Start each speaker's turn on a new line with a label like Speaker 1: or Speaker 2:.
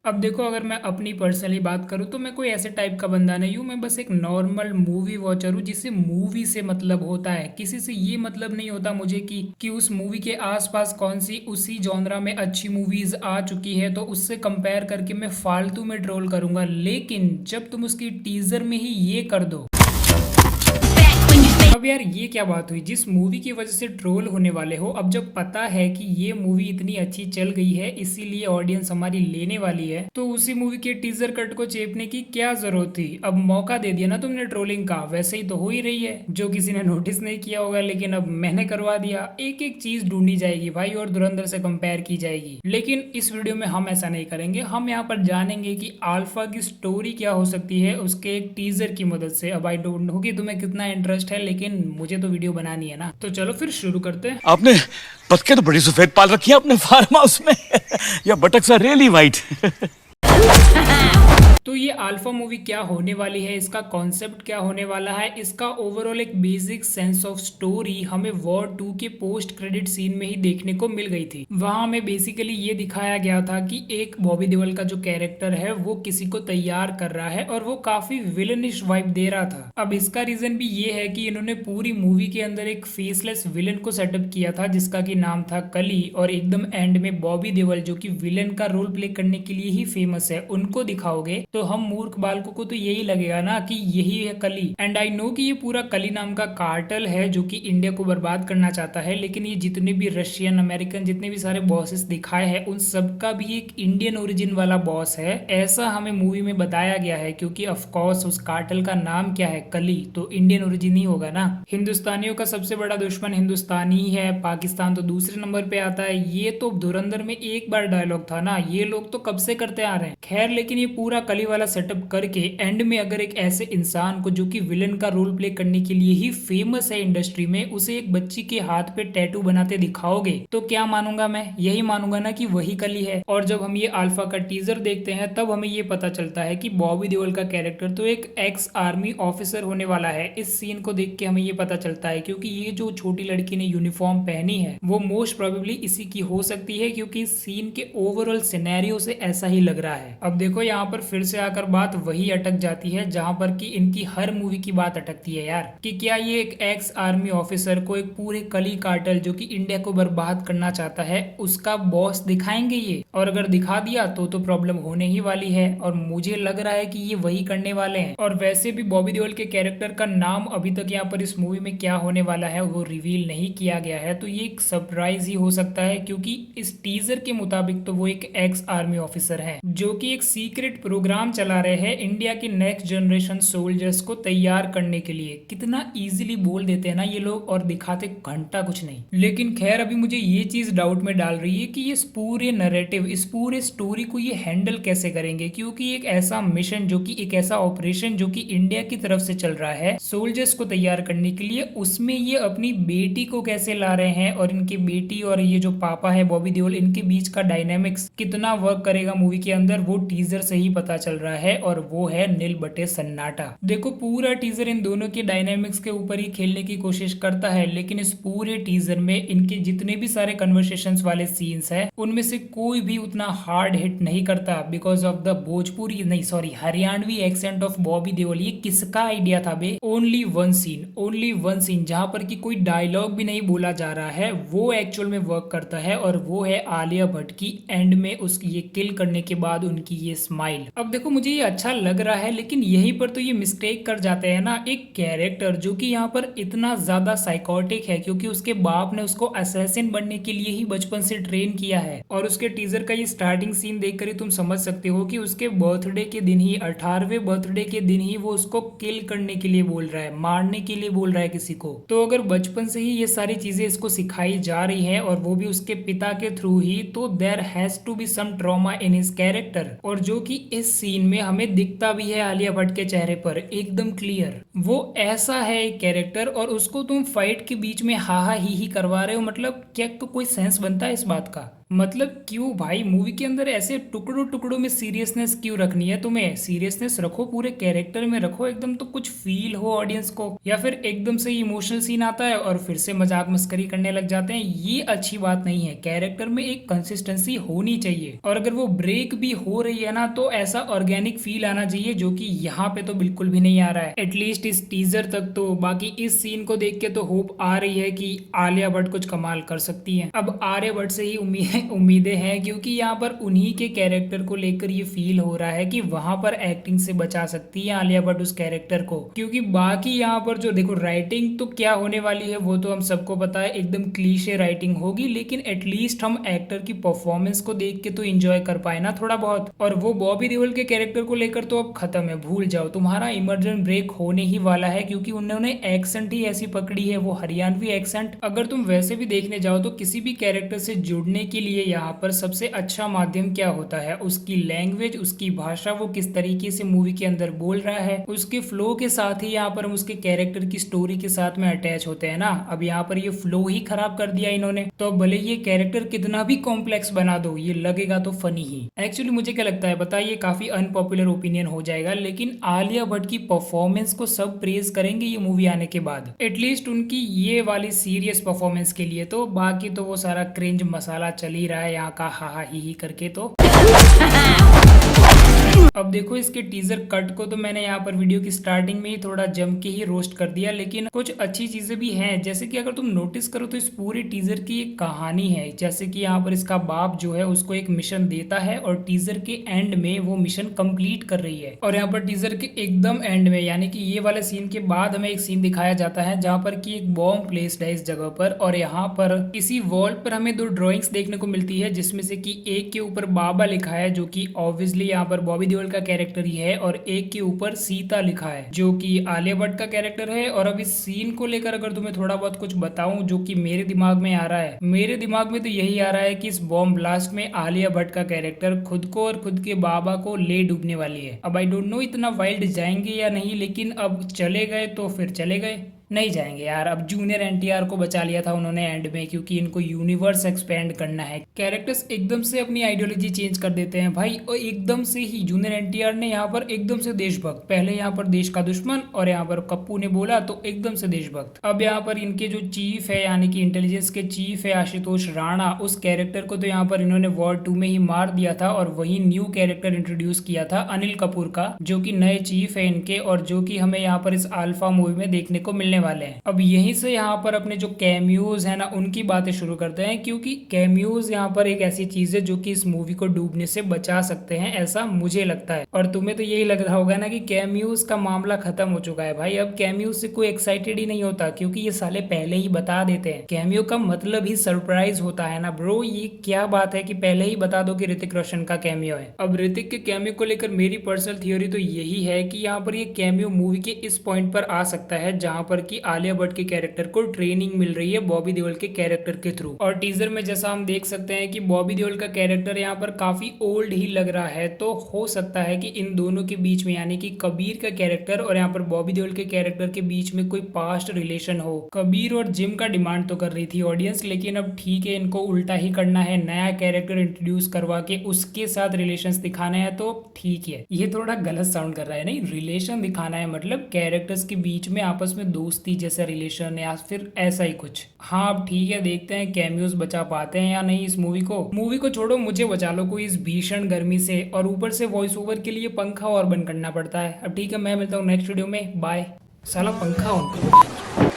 Speaker 1: अब देखो, अगर मैं अपनी पर्सनली बात करूँ तो मैं कोई ऐसे टाइप का बंदा नहीं हूँ। मैं बस एक नॉर्मल मूवी वॉचर हूँ जिसे मूवी से मतलब होता है। किसी से ये मतलब नहीं होता मुझे कि उस मूवी के आसपास कौन सी उसी जॉनरा में अच्छी मूवीज आ चुकी है तो उससे कंपेयर करके मैं फालतू में ट्रोल करूंगा। लेकिन जब तुम उसकी टीजर में ही ये कर दो, अब यार ये क्या बात हुई? जिस मूवी की वजह से ट्रोल होने वाले हो, अब जब पता है कि ये मूवी इतनी अच्छी चल गई है इसीलिए ऑडियंस हमारी लेने वाली है, तो उसी मूवी के टीजर कट को चेपने की क्या जरूरत थी? अब मौका दे दिया ना तुमने ट्रोलिंग का। वैसे ही तो हो ही रही है, जो किसी ने नोटिस नहीं किया होगा लेकिन अब मैंने करवा दिया। एक एक चीज ढूंढी जाएगी भाई और धुरंधर से कंपेयर की जाएगी। लेकिन इस वीडियो में हम ऐसा नहीं करेंगे। हम यहाँ पर जानेंगे कि अल्फा की स्टोरी क्या हो सकती है उसके एक टीजर की मदद से। अब आई डोंट नो कि तुम्हें कितना इंटरेस्ट है, लेकिन मुझे तो वीडियो बनानी है ना, तो चलो फिर शुरू करते हैं।
Speaker 2: आपने बतखें तो बड़ी सफेद पाल रखी है अपने फार्म हाउस में। या बटक्स आर रियली वाइट।
Speaker 1: तो ये अल्फा मूवी क्या होने वाली है, इसका कॉन्सेप्ट क्या होने वाला है, इसका ओवरऑल एक बेसिक सेंस ऑफ स्टोरी हमें वॉर 2 के पोस्ट क्रेडिट सीन में ही देखने को मिल गई थी। वहां हमें बेसिकली ये दिखाया गया था कि एक बॉबी देओल का जो कैरेक्टर है वो किसी को तैयार कर रहा है और वो काफी विलनिश वाइब दे रहा था। अब इसका रीजन भी ये है कि इन्होंने पूरी मूवी के अंदर एक फेसलेस विलन को सेटअप किया था जिसका की नाम था कली, और एकदम एंड में बॉबी देओल जो कि विलन का रोल प्ले करने के लिए ही फेमस है उनको दिखाओगे तो हम मूर्ख बालकों को तो यही लगेगा ना कि यही है कली। एंड आई नो कि ये पूरा कली नाम का कार्टेल है जो कि इंडिया को बर्बाद करना चाहता है, लेकिन ये जितने भी रशियन अमेरिकन जितने भी सारे बॉसेस दिखाए हैं उन सबका भी एक इंडियन ओरिजिन वाला बॉस है, ऐसा हमें मूवी में बताया गया है। क्योंकि ऑफ कोर्स उस कार्टेल का नाम क्या है, कली, तो इंडियन ओरिजिन ही होगा ना। हिंदुस्तानियों का सबसे बड़ा दुश्मन हिंदुस्तानी ही है, पाकिस्तान तो दूसरे नंबर पे आता है। ये तो धुरंधर में एक बार डायलॉग था ना, ये लोग तो कब से करते आ रहे हैं। खैर, लेकिन ये पूरा कली वाला सेटअप करके एंड में अगर एक ऐसे इंसान को जो कि विलन का रोल प्ले करने के लिए ही फेमस है इंडस्ट्री में, उसे एक बच्ची के हाथ पे टैटू बनाते दिखाओगे तो क्या मानूंगा मैं? यही मानूंगा ना कि वही कली है। और जब हम ये अल्फा का टीजर देखते हैं तब हमें ये पता चलता है कि बॉबी देओल का कैरेक्टर तो एक एक्स आर्मी ऑफिसर होने वाला है। इस सीन को देख के हमें ये पता चलता है, क्योंकि ये जो छोटी लड़की ने यूनिफॉर्म पहनी है वो मोस्ट प्रोबेबली इसी की हो सकती है, क्योंकि इस सीन के ओवरऑल सिनेरियो से ऐसा ही लग रहा है। अब देखो, यहाँ पर फिर से आकर बात वही अटक जाती है जहां पर कि इनकी हर मूवी की बात अटकती है यार, कि क्या ये एक एक्स आर्मी ऑफिसर को एक पूरे कली कार्टेल जो कि इंडिया को बर्बाद करना चाहता है उसका बॉस दिखाएंगे ये? और अगर दिखा दिया तो प्रॉब्लम होने ही वाली है, और मुझे लग रहा है कि ये वही करने वाले हैं। और वैसे भी बॉबी देओल के कैरेक्टर का नाम अभी तक यहाँ पर इस मूवी में क्या होने वाला है वो रिवील नहीं किया गया है, तो ये एक सरप्राइज ही हो सकता है। क्योंकि इस टीजर के मुताबिक तो वो एक एक्स आर्मी ऑफिसर है जो कि एक सीक्रेट प्रोग्राम चला रहे हैं इंडिया के नेक्स्ट जनरेशन सोल्जर्स को तैयार करने के लिए। कितना इजीली बोल देते हैं ना ये लोग और दिखाते घंटा कुछ नहीं। लेकिन खैर, अभी मुझे ये चीज डाउट में डाल रही है कि इस पूरे नैरेटिव, इस पूरे स्टोरी को ये हैंडल कैसे करेंगे, क्योंकि एक ऐसा मिशन जो कि एक ऐसा ऑपरेशन जो कि इंडिया की तरफ से चल रहा है सोल्जर्स को तैयार करने के लिए, उसमें ये अपनी बेटी को कैसे ला रहे हैं, और इनकी बेटी और ये जो पापा है बॉबी देओल, इनके बीच का डायनेमिक्स कितना वर्क करेगा मूवी के अंदर, वो टीजर से ही पता चल रहा है। और वो है नील बटे सन्नाटा। देखो, पूरा टीजर इन दोनों के डायनेमिक्स के ऊपर ही खेलने की कोशिश करता है, लेकिन इस पूरे टीजर में इनके जितने भी सारे कन्वर्सेशंस वाले सीन्स हैं उनमें से कोई भी उतना हार्ड हिट नहीं करता, बिकॉज ऑफ द भोजपुरी नहीं sorry Haryanvi accent of Bobby Deol. ये किसका आइडिया था बे? ओनली वन सीन जहां पर कि कोई डायलॉग भी नहीं बोला जा रहा है वो एक्चुअल में वर्क करता है, और वो है आलिया भट्ट की एंड में उसकी ये किल करने के बाद उनकी ये स्माइल। अब देखो, मुझे ये अच्छा लग रहा है, लेकिन यहीं पर तो ये मिस्टेक कर जाते हैं ना। एक कैरेक्टर जो कि यहाँ पर इतना ज्यादा साइकोटिक है क्योंकि उसके बाप ने उसको असैसिन बनने के लिए ही बचपन से ट्रेन किया है, और उसके टीजर का ये स्टार्टिंग सीन देखकर ही तुम समझ सकते हो कि उसके बर्थडे के दिन ही, 18वें बर्थडे के दिन ही वो उसको किल करने के लिए बोल रहा है, मारने के लिए बोल रहा है किसी को। तो अगर बचपन से ही ये सारी चीजें इसको सिखाई जा रही है और वो भी उसके पिता के थ्रू ही, तो there has to be some trauma in his character. और जो कि इस सीन में हमें दिखता भी है आलिया भट्ट के चेहरे पर एकदम क्लियर। वो ऐसा है एक कैरेक्टर, और उसको तुम फाइट के बीच में हा ही करवा रहे हो, मतलब क्या तो कोई सेंस बनता है इस बात का? मतलब क्यों भाई, मूवी के अंदर ऐसे टुकड़ों टुकड़ों में सीरियसनेस क्यों रखनी है तुम्हें? सीरियसनेस रखो, पूरे कैरेक्टर में रखो एकदम, तो कुछ फील हो ऑडियंस को। या फिर एकदम से इमोशनल सीन आता है और फिर से मजाक मस्करी करने लग जाते हैं, ये अच्छी बात नहीं है। कैरेक्टर में एक कंसिस्टेंसी होनी चाहिए, और अगर वो ब्रेक भी हो रही है ना तो ऐसा ऑर्गेनिक फील आना चाहिए, जो कि यहाँ पे तो बिल्कुल भी नहीं आ रहा है, एटलीस्ट इस टीजर तक तो। बाकी इस सीन को देख के तो होप आ रही है कि आलिया भट्ट कुछ कमाल कर सकती है। अब आलिया भट्ट से ही उम्मीदें हैं, क्योंकि यहाँ पर उन्हीं के कैरेक्टर को लेकर ये फील हो रहा है कि वहां पर एक्टिंग से बचा सकती है आलिया भट्ट उस कैरेक्टर को। क्योंकि बाकी यहाँ पर जो देखो, राइटिंग तो क्या होने वाली है वो तो हम सबको पता है, एकदम क्लीशे राइटिंग होगी, लेकिन एटलीस्ट हम एक्टर की परफॉर्मेंस को देख के तो एंजॉय कर पाए ना थोड़ा बहुत। और वो बॉबी देओल के कैरेक्टर को लेकर तो अब खत्म है, भूल जाओ, तुम्हारा इमर्जन ब्रेक होने ही वाला है, क्योंकि उन्होंने एक्सेंट ही ऐसी पकड़ी है, वो हरियाणवी एक्सेंट। अगर तुम वैसे भी देखने जाओ तो किसी भी कैरेक्टर से जुड़ने के लिए यहाँ पर सबसे अच्छा माध्यम क्या होता है, उसकी लैंग्वेज, उसकी भाषा, वो किस तरीके से मूवी के अंदर बोल रहा है, उसके फ्लो के साथ ही यहाँ पर हम उसके कैरेक्टर की स्टोरी के साथ में अटैच होते हैं ना। अब यहाँ पर ये फ्लो ही खराब कर दिया इन्होंने, तो भले ये कैरेक्टर कितना भी कॉम्प्लेक्स बना दो, ये लगेगा तो फनी ही। एक्चुअली मुझे क्या लगता है बताइए, काफी अनपॉपुलर ओपिनियन हो जाएगा, लेकिन आलिया भट्ट की परफॉर्मेंस को सब प्रेज करेंगे ये मूवी आने के बाद, एटलीस्ट उनकी ये वाली सीरियस परफॉर्मेंस के लिए। तो बाकी तो वो सारा क्रिंज मसाला चल ही रहा है यहाँ का, हा ही करके। तो अब देखो, इसके टीजर कट को तो मैंने यहाँ पर वीडियो की स्टार्टिंग में ही थोड़ा जम के ही रोस्ट कर दिया, लेकिन कुछ अच्छी चीजें भी हैं, जैसे कि अगर तुम नोटिस करो तो इस पूरे टीजर की एक कहानी है। जैसे कि यहाँ पर इसका बाप जो है उसको एक मिशन देता है और टीजर के एंड में वो मिशन कंप्लीट कर रही है। और यहाँ पर टीजर के एकदम एंड में, यानी कि ये वाले सीन के बाद हमें एक सीन दिखाया जाता है जहाँ पर की एक बॉम्ब प्लेस्ड है इस जगह पर, और यहाँ पर इसी वॉल पर हमें दो ड्रॉइंग्स देखने को मिलती है, जिसमें से कि एक के ऊपर बाबा लिखा है, जो कि ऑब्वियसली यहाँ पर बॉबी देओल का कैरेक्टर ही है, और एक के ऊपर सीता लिखा है, जो कि आलिया भट्ट का कैरेक्टर है। और अब इस सीन को लेकर अगर तुम्हें थोड़ा बहुत कुछ बताऊं जो कि मेरे दिमाग में आ रहा है, मेरे दिमाग में तो यही आ रहा है कि इस बॉम्ब ब्लास्ट में आलिया भट्ट का कैरेक्टर खुद को और खुद के बाबा को ले डूबने वाली है। अब आई डोंट नो इतना वाइल्ड जाएंगे या नहीं, लेकिन अब चले गए तो फिर चले गए, नहीं जाएंगे यार। अब जूनियर एनटीआर को बचा लिया था उन्होंने एंड में, क्योंकि इनको यूनिवर्स एक्सपेंड करना है। कैरेक्टर्स एकदम से अपनी आइडियोलॉजी चेंज कर देते हैं भाई, और एकदम से ही जूनियर एनटीआर ने यहाँ पर एकदम से देशभक्त, पहले यहाँ पर देश का दुश्मन, और यहाँ पर कप्पू ने बोला तो एकदम से देशभक्त। अब यहाँ पर इनके जो चीफ है, यानी कि इंटेलिजेंस के चीफ है आशुतोष राणा, उस कैरेक्टर को तो यहाँ पर इन्होंने वॉर 2 में ही मार दिया था, और वही न्यू कैरेक्टर इंट्रोड्यूस किया था अनिल कपूर का, जो कि नए चीफ है इनके, और जो कि हमें यहाँ पर इस अल्फा मूवी में देखने को मिलने वाले हैं। अब यहीं से यहाँ पर अपने जो कैमियोज है ना, उनकी बातें शुरू करते हैं, क्योंकि कैमियोज यहाँ पर एक ऐसी चीज है जो कि इस मूवी को डूबने से बचा सकते हैं, ऐसा मुझे लगता है। और तुम्हें तो यही लग रहा होगा ना कि कैमियोज का मामला खत्म हो चुका है भाई, अब कैमियोज से कोई एक्साइटेड ही नहीं होता, क्योंकि ये साले पहले ही बता देते हैं। कैमियो का मतलब ही सरप्राइज होता है ना ब्रो, ये क्या बात है कि पहले ही बता दो कि ऋतिक रोशन का कैमियो है। अब ऋतिक के कैमियो को लेकर मेरी पर्सनल थियोरी तो यही है कि यहाँ पर ये कैमियो मूवी के इस पॉइंट पर आ सकता है जहां पर की आलिया भट्ट के कैरेक्टर को ट्रेनिंग मिल रही है बॉबी देओल के कैरेक्टर के थ्रू। और टीजर में जैसा हम देख सकते हैं कि बॉबी देओल का कैरेक्टर यहाँ पर काफी ओल्ड ही लग रहा है, तो हो सकता है कि इन दोनों के बीच में, यानी कि कबीर का कैरेक्टर और यहाँ पर बॉबी देओल के कैरेक्टर के बीच में कोई पास्ट रिलेशन हो। कबीर और जिम का डिमांड तो कर रही थी ऑडियंस, लेकिन अब ठीक है, इनको उल्टा ही करना है, नया कैरेक्टर इंट्रोड्यूस करवा के उसके साथ रिलेशन दिखाना है, तो ठीक है। ये थोड़ा गलत साउंड कर रहा है, नहीं, रिलेशन दिखाना है मतलब कैरेक्टर्स के बीच में आपस में दोस्ती जैसा रिलेशन या फिर ऐसा ही कुछ। हाँ अब ठीक है, देखते हैं कैमियोज बचा पाते हैं या नहीं इस मूवी को छोड़ो, मुझे बचा लो कोई इस भीषण गर्मी से, और ऊपर से वॉइस ओवर के लिए पंखा और बंद करना पड़ता है। अब ठीक है, मैं मिलता हूँ नेक्स्ट वीडियो में, बाय। साला पंखा ऑन करो।